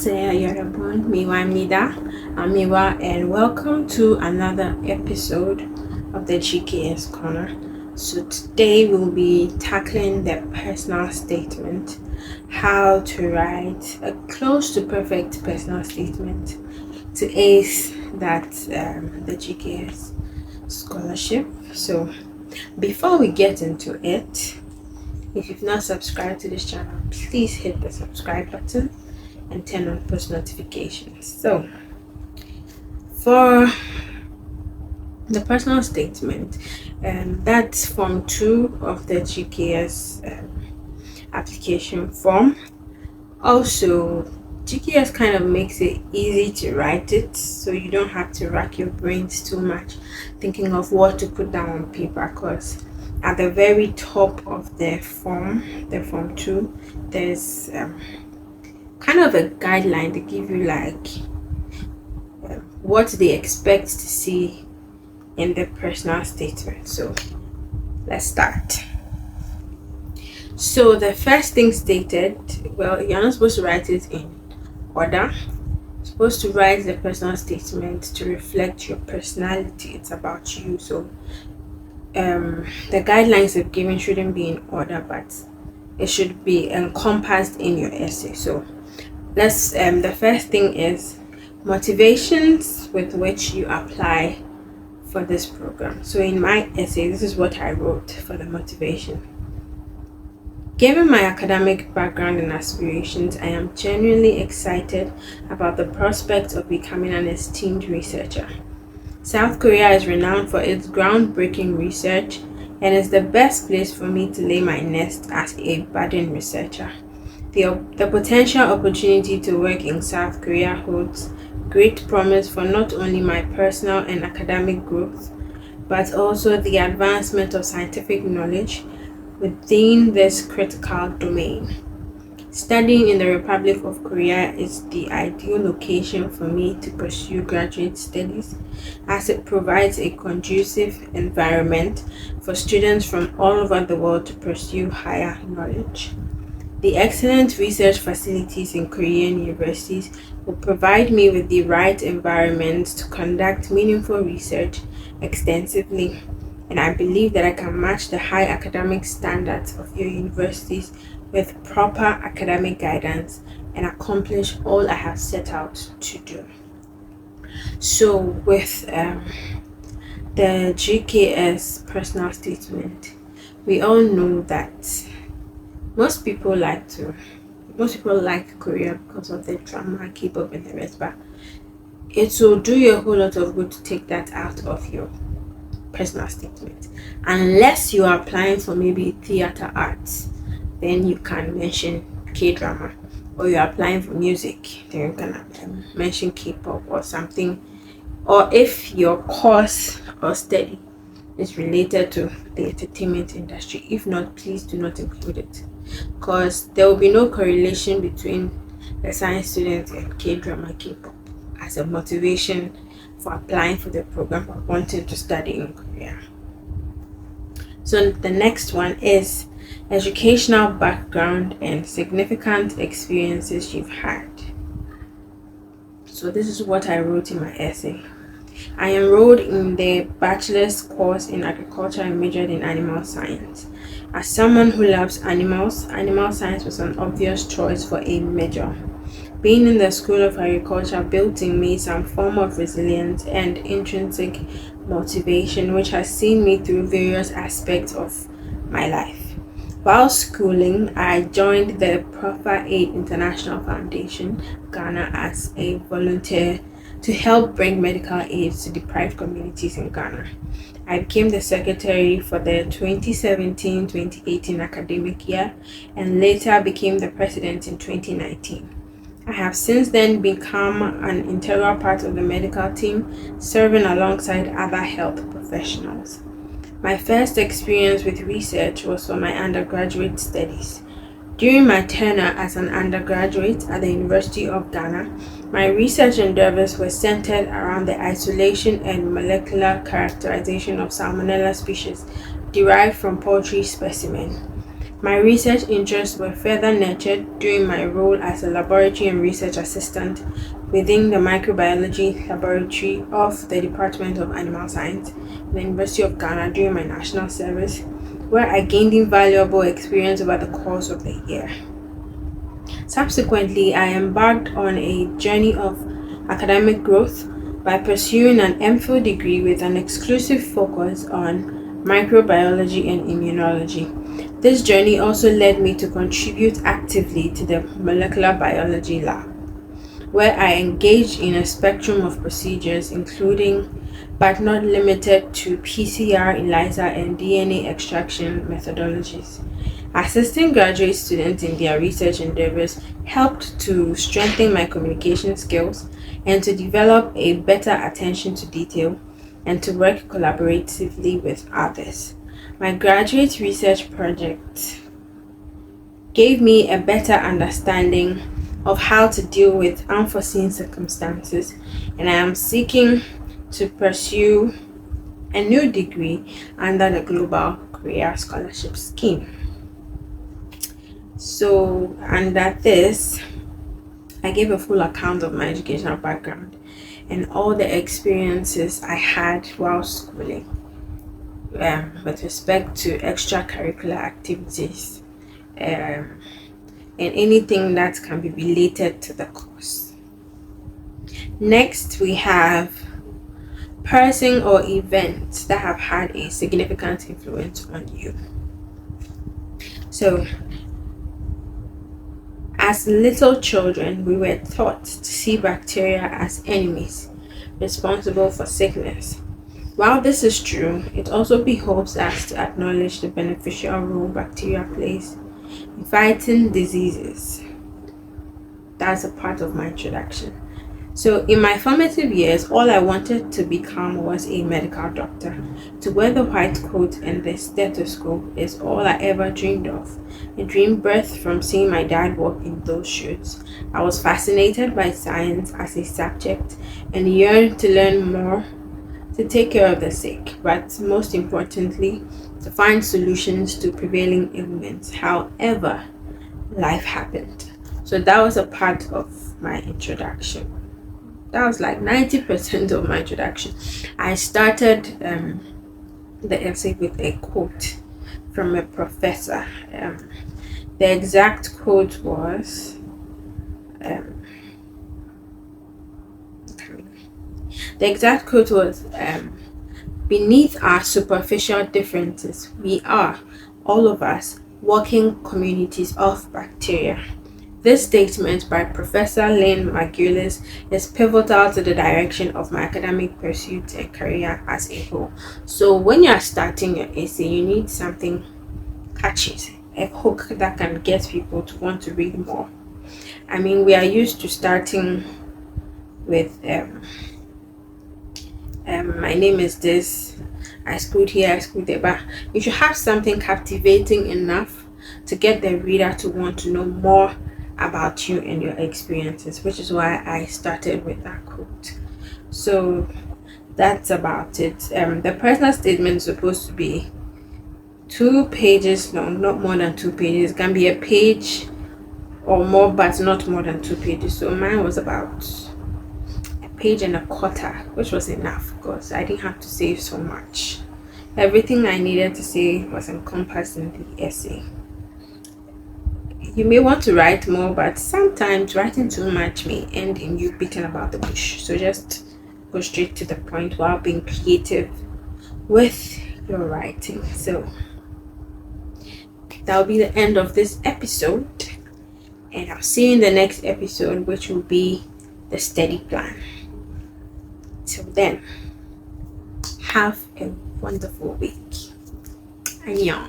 Saya Yorabun, Miwa Mida, I'm Miwa, and welcome to another episode of the GKS Corner. So today we'll be tackling the personal statement, how to write a close to perfect personal statement to ace the GKS scholarship. So before we get into it, if you've not subscribed to this channel, please hit the subscribe button and turn on post notifications. So for the personal statement, that's form 2 of the GKS application form. Also, GKS kind of makes it easy to write it, so you don't have to rack your brains too much thinking of what to put down on paper, because at the very top of the form 2, there's kind of a guideline to give you what they expect to see in the personal statement. So let's start. So the first thing stated, well, you're not supposed to write it in order. You're supposed to write the personal statement to reflect your personality. It's about you. So the guidelines they've given shouldn't be in order, but it should be encompassed in your essay. So let's the first thing is motivations with which you apply for this program. So in my essay, this is what I wrote for the motivation. Given my academic background and aspirations, I am genuinely excited about the prospect of becoming an esteemed researcher. South Korea is renowned for its groundbreaking research and is the best place for me to lay my nest as a budding researcher. The potential opportunity to work in South Korea holds great promise for not only my personal and academic growth, but also the advancement of scientific knowledge within this critical domain. Studying in the Republic of Korea is the ideal location for me to pursue graduate studies, as it provides a conducive environment for students from all over the world to pursue higher knowledge. The excellent research facilities in Korean universities will provide me with the right environment to conduct meaningful research extensively, and I believe that I can match the high academic standards of your universities with proper academic guidance and accomplish all I have set out to do. So with the GKS personal statement, we all know that most people like Korea because of the drama, K-pop and the rest, but it will do you a whole lot of good to take that out of your personal statement, unless you are applying for maybe theater arts. Then you can mention K-drama, or you're applying for music, then you can mention K-pop or something. Or if your course or study is related to the entertainment industry. If not, please do not include it, because there will be no correlation between the science students and K-drama, K-pop as a motivation for applying for the program or wanting to study in Korea. So the next one is educational background and significant experiences you've had. So this is what I wrote in my essay. I enrolled in the bachelor's course in agriculture and majored in animal science. As someone who loves animals, animal science was an obvious choice for a major. Being in the School of Agriculture built in me some form of resilience and intrinsic motivation, which has seen me through various aspects of my life. While schooling, I joined the Proffer Aid International Foundation, Ghana, as a volunteer to help bring medical aid to deprived communities in Ghana. I became the secretary for the 2017-2018 academic year and later became the president in 2019. I have since then become an integral part of the medical team, serving alongside other health professionals. My first experience with research was for my undergraduate studies. During my tenure as an undergraduate at the University of Ghana, my research endeavors were centered around the isolation and molecular characterization of Salmonella species derived from poultry specimens. My research interests were further nurtured during my role as a laboratory and research assistant within the microbiology laboratory of the Department of Animal Science in the University of Ghana during my national service, where I gained invaluable experience over the course of the year. Subsequently, I embarked on a journey of academic growth by pursuing an MPhil degree with an exclusive focus on microbiology and immunology. This journey also led me to contribute actively to the molecular biology lab, where I engaged in a spectrum of procedures, including but not limited to PCR, ELISA, and DNA extraction methodologies. Assisting graduate students in their research endeavors helped to strengthen my communication skills and to develop a better attention to detail and to work collaboratively with others. My graduate research project gave me a better understanding of how to deal with unforeseen circumstances, and I am seeking to pursue a new degree under the Global Career Scholarship Scheme. So, under this, I gave a full account of my educational background and all the experiences I had while schooling with respect to extracurricular activities and anything that can be related to the course. Next, we have person or events that have had a significant influence on you. So, as little children, we were taught to see bacteria as enemies responsible for sickness. While this is true, it also behoves us to acknowledge the beneficial role bacteria plays in fighting diseases. That's a part of my introduction. So, in my formative years, all I wanted to become was a medical doctor. To wear the white coat and the stethoscope is all I ever dreamed of. A dream birthed from seeing my dad walk in those shoes. I was fascinated by science as a subject and yearned to learn more, to take care of the sick, but most importantly, to find solutions to prevailing ailments. However, life happened. So that was a part of my introduction. That was like 90% of my introduction. I started the essay with a quote from a professor. The exact quote was beneath our superficial differences, we are, all of us, working communities of bacteria. This statement by Professor Lynn Margulis is pivotal to the direction of my academic pursuits and career as a whole. So when you are starting your essay, you need something catchy, a hook that can get people to want to read more. I mean, we are used to starting with my name is this, I schooled here, I schooled there, but you should have something captivating enough to get the reader to want to know more about you and your experiences, which is why I started with that quote. So that's about it. The personal statement is supposed to be 2 pages long, not more than 2 pages. It can be a page or more, but not more than 2 pages. So mine was about a page and a quarter, which was enough because I didn't have to say so much. Everything I needed to say was encompassed in the essay. You may want to write more, but sometimes writing too much may end in you beating about the bush. So just go straight to the point while being creative with your writing. So that'll be the end of this episode, and I'll see you in the next episode, which will be the study plan. Till then, have a wonderful week. Annyeong.